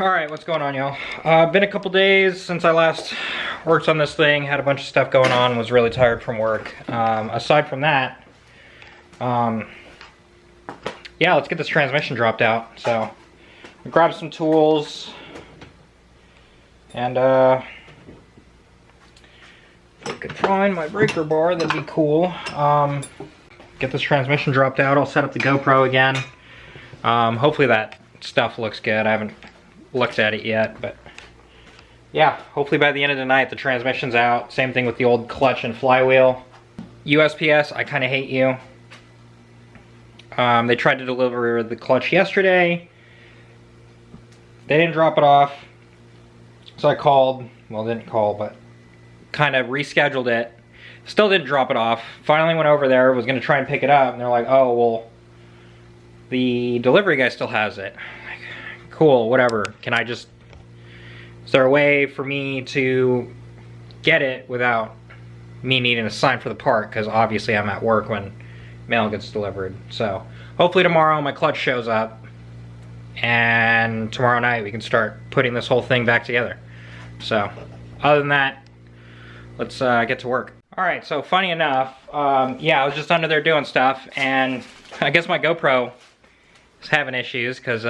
Alright, what's going on, y'all? Been a couple days since I last worked on this thing, had a bunch of stuff going on, was really tired from work. Aside from that, yeah, let's get this transmission dropped out. So, grab some tools, and if I could find my breaker bar, that'd be cool. Get this transmission dropped out, I'll set up the GoPro again. Hopefully that stuff looks good. I haven't looked at it yet, but yeah, hopefully by the end of the night the transmission's out. Same thing with the old clutch and flywheel. USPS, I kind of hate you. They tried to deliver the clutch yesterday. They didn't drop it off, so I called, well, didn't call, but kind of rescheduled it. Still didn't drop it off. Finally went over there, was going to try and pick it up, and they're like, oh, well, the delivery guy still has it. Cool, whatever. Can I just, is there a way for me to get it without me needing to sign for the part? Because obviously I'm at work when mail gets delivered. So hopefully tomorrow my clutch shows up, and tomorrow night we can start putting this whole thing back together. So other than that, let's get to work. Alright, so funny enough, yeah, I was just under there doing stuff, and I guess my GoPro is having issues because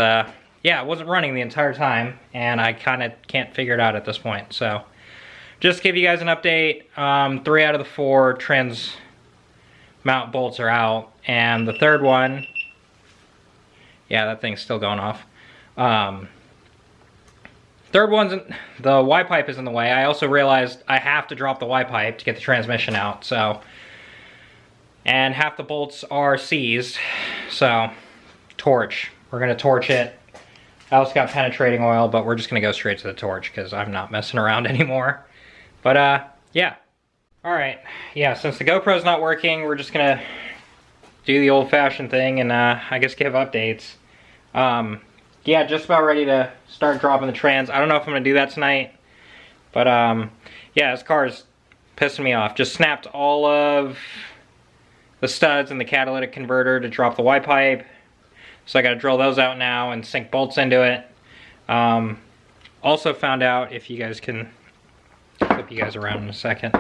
yeah, it wasn't running the entire time, and I kind of can't figure it out at this point. So, just to give you guys an update, 3 out of the 4 trans mount bolts are out, and the third one, yeah, that thing's still going off. Third one's, the Y-pipe is in the way. I also realized I have to drop the Y-pipe to get the transmission out, so, and half the bolts are seized, so, torch. We're gonna torch it. I also got penetrating oil, but we're just gonna go straight to the torch because I'm not messing around anymore. But yeah. Alright, yeah, since the GoPro's not working, we're just gonna do the old-fashioned thing and I guess give updates. Yeah, just about ready to start dropping the trans. I don't know if I'm gonna do that tonight, but yeah, this car's pissing me off. Just snapped all of the studs in the catalytic converter to drop the Y-pipe. So I gotta drill those out now and sink bolts into it. Also found out, if you guys can, flip you guys around in a second,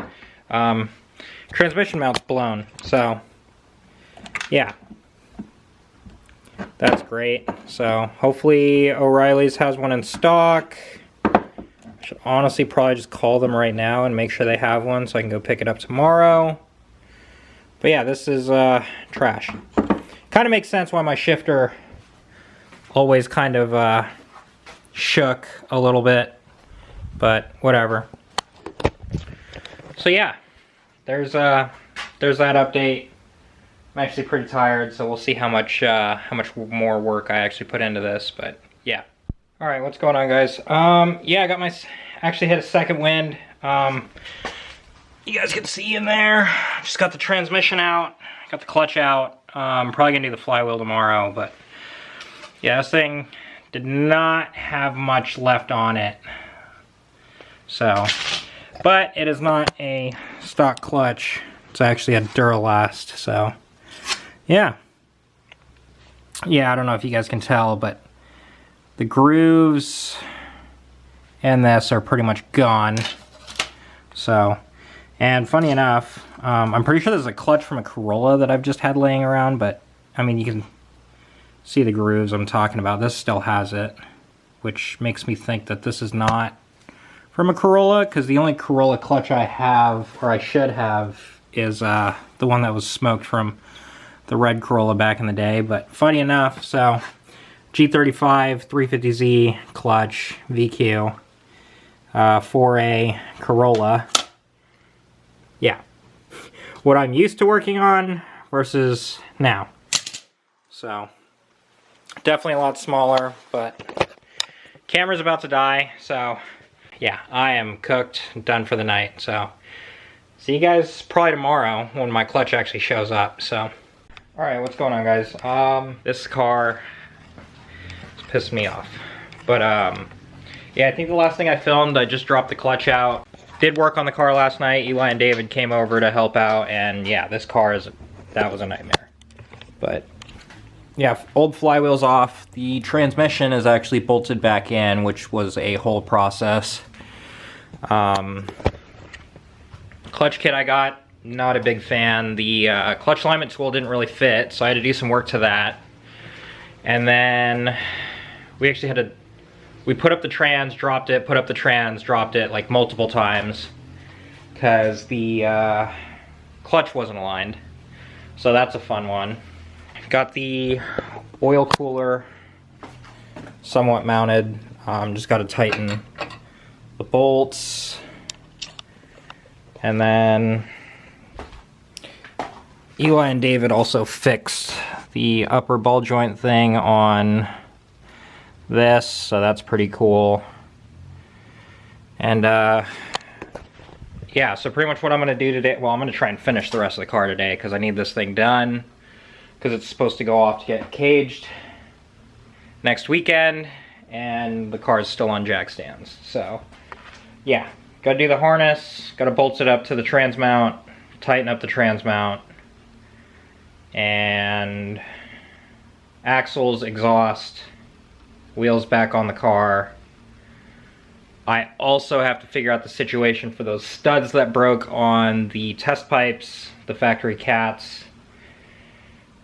transmission mount's blown. So yeah, that's great. So hopefully O'Reilly's has one in stock. I should honestly probably just call them right now and make sure they have one so I can go pick it up tomorrow. But yeah, this is trash. Kind of makes sense why my shifter always kind of shook a little bit, but whatever. So yeah, there's that update. I'm actually pretty tired, so we'll see how much more work I actually put into this. But yeah. All right, what's going on, guys? Yeah, I got actually hit a second wind. You guys can see in there. Just got the transmission out. Got the clutch out. I'm probably gonna do the flywheel tomorrow, but yeah, this thing did not have much left on it. So, but it is not a stock clutch. It's actually a Duralast, so yeah. Yeah, I don't know if you guys can tell, but the grooves and this are pretty much gone. So, and funny enough, I'm pretty sure there's a clutch from a Corolla that I've just had laying around, but I mean, you can see the grooves I'm talking about. This still has it, which makes me think that this is not from a Corolla, because the only Corolla clutch I have, or I should have, is the one that was smoked from the red Corolla back in the day. But funny enough, so G35 350Z clutch, VQ, 4A Corolla. Yeah, what I'm used to working on versus now. So, definitely a lot smaller, but camera's about to die, so yeah, I am cooked, done for the night. So, see you guys probably tomorrow when my clutch actually shows up. So, alright, what's going on, guys? This car is pissing me off. But, yeah, I think the last thing I filmed, I just dropped the clutch out. Did work on the car last night. Eli and David came over to help out, and yeah, this car that was a nightmare. But yeah, old flywheel's off. The transmission is actually bolted back in, which was a whole process. Clutch kit I got, not a big fan. The clutch alignment tool didn't really fit, so I had to do some work to that. And then we actually had to, we put up the trans, dropped it, put up the trans, dropped it like multiple times because the clutch wasn't aligned. So that's a fun one. Got the oil cooler somewhat mounted. Just got to tighten the bolts. And then Eli and David also fixed the upper ball joint thing on this, so that's pretty cool. And yeah, so pretty much what I'm going to do today, well, I'm going to try and finish the rest of the car today because I need this thing done because it's supposed to go off to get caged next weekend, and the car is still on jack stands. So yeah, got to do the harness, got to bolt it up to the trans mount, tighten up the trans mount, and axles, exhaust, wheels back on the car. I also have to figure out the situation for those studs that broke on the test pipes, the factory cats.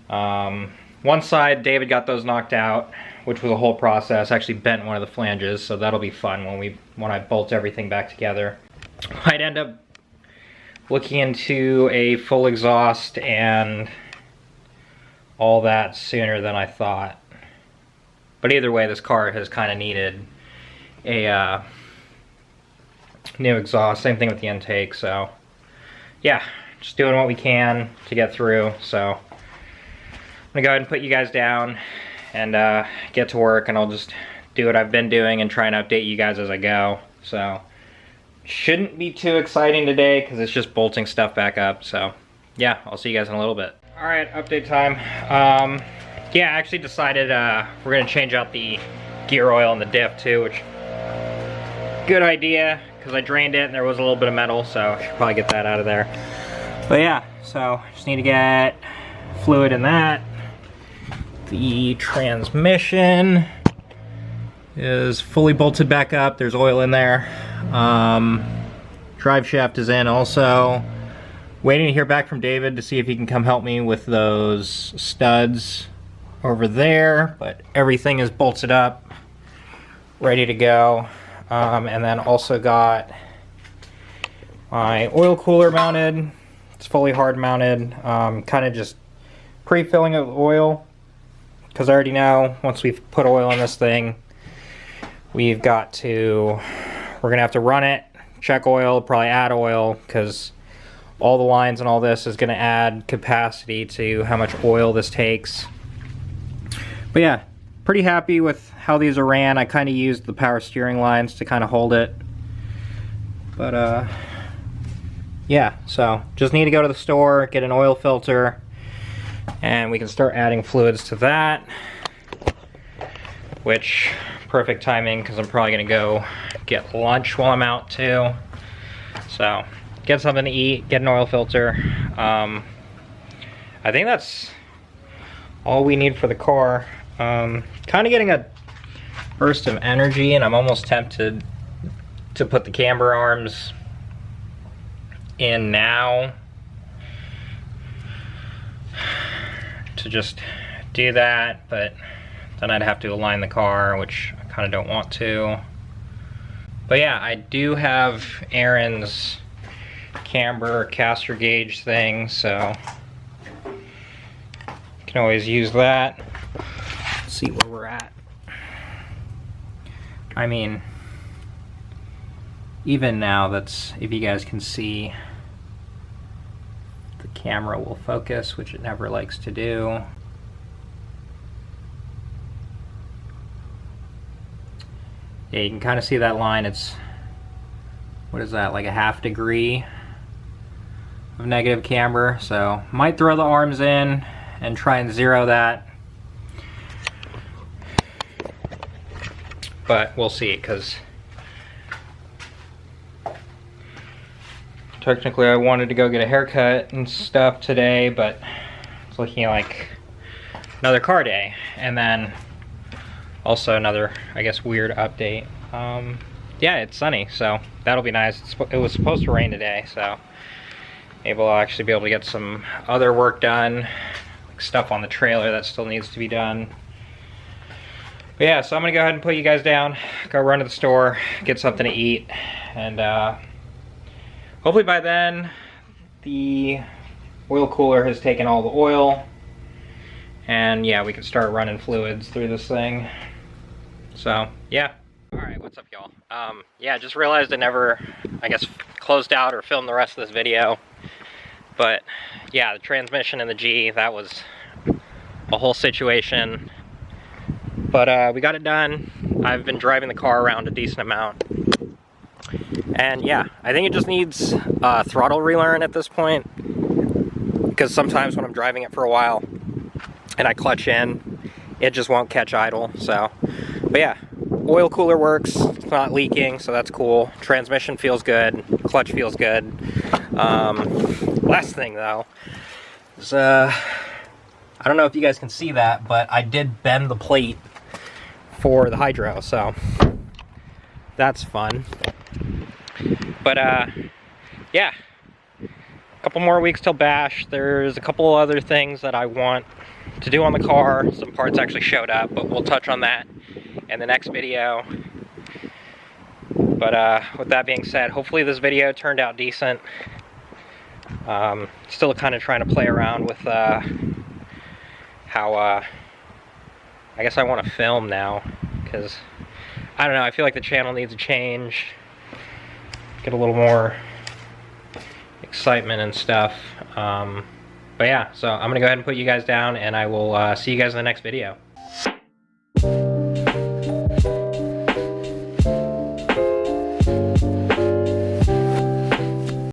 One side, David got those knocked out, which was a whole process. Actually bent one of the flanges, so that'll be fun when I bolt everything back together. I'd end up looking into a full exhaust and all that sooner than I thought. But either way, this car has kind of needed a new exhaust. Same thing with the intake, so yeah, just doing what we can to get through. So I'm gonna go ahead and put you guys down and get to work, and I'll just do what I've been doing and try and update you guys as I go. So shouldn't be too exciting today because it's just bolting stuff back up. So yeah, I'll see you guys in a little bit. All right, update time. Yeah, I actually decided we're gonna change out the gear oil in the diff too, which good idea because I drained it and there was a little bit of metal, so I should probably get that out of there. But yeah, so just need to get fluid in that. The transmission is fully bolted back up. There's oil in there. Drive shaft is in also. Waiting to hear back from David to see if he can come help me with those studs over there, but everything is bolted up, ready to go. And then also got my oil cooler mounted. It's fully hard mounted. Kind of just pre-filling it with oil because I already know once we've put oil in this thing, we're gonna have to run it, check oil, probably add oil, because all the lines and all this is gonna add capacity to how much oil this takes. But yeah, pretty happy with how these are ran. I kind of used the power steering lines to kind of hold it. But yeah, so just need to go to the store, get an oil filter, and we can start adding fluids to that. Which, perfect timing because I'm probably gonna go get lunch while I'm out too. So, get something to eat, get an oil filter. I think that's all we need for the car. Kind of getting a burst of energy, and I'm almost tempted to put the camber arms in now to just do that, but then I'd have to align the car, which I kind of don't want to. But yeah, I do have Aaron's camber caster gauge thing, so can always use that. Let's see where we're at. I mean, even now, that's, if you guys can see, the camera will focus, which it never likes to do. Yeah, you can kind of see that line. It's, what is that, like a ½ degree of negative camber. So might throw the arms in and try and zero that, but we'll see, because technically I wanted to go get a haircut and stuff today, but it's looking like another car day. And then also another, I guess, weird update. Yeah, it's sunny, so that'll be nice. It was supposed to rain today, so maybe I'll actually be able to get some other work done, like stuff on the trailer that still needs to be done. But yeah, so I'm gonna go ahead and put you guys down, go run to the store, get something to eat, and hopefully by then the oil cooler has taken all the oil, and yeah, we can start running fluids through this thing. So yeah. Alright, what's up, y'all? Yeah, just realized I never, I guess, closed out or filmed the rest of this video. But yeah, the transmission in the G, that was a whole situation. But we got it done. I've been driving the car around a decent amount. And yeah, I think it just needs throttle relearn at this point. Because sometimes when I'm driving it for a while and I clutch in, it just won't catch idle. So, but yeah, oil cooler works. It's not leaking, so that's cool. Transmission feels good. Clutch feels good. Last thing though is I don't know if you guys can see that, but I did bend the plate for the hydro, so that's fun. But yeah, a couple more weeks till bash. There's a couple other things that I want to do on the car. Some parts actually showed up, but we'll touch on that in the next video. But with that being said, hopefully this video turned out decent. Still kind of trying to play around with how I guess I want to film now, because I don't know, I feel like the channel needs a change, get a little more excitement and stuff. But yeah, so I'm gonna go ahead and put you guys down, and I will see you guys in the next video.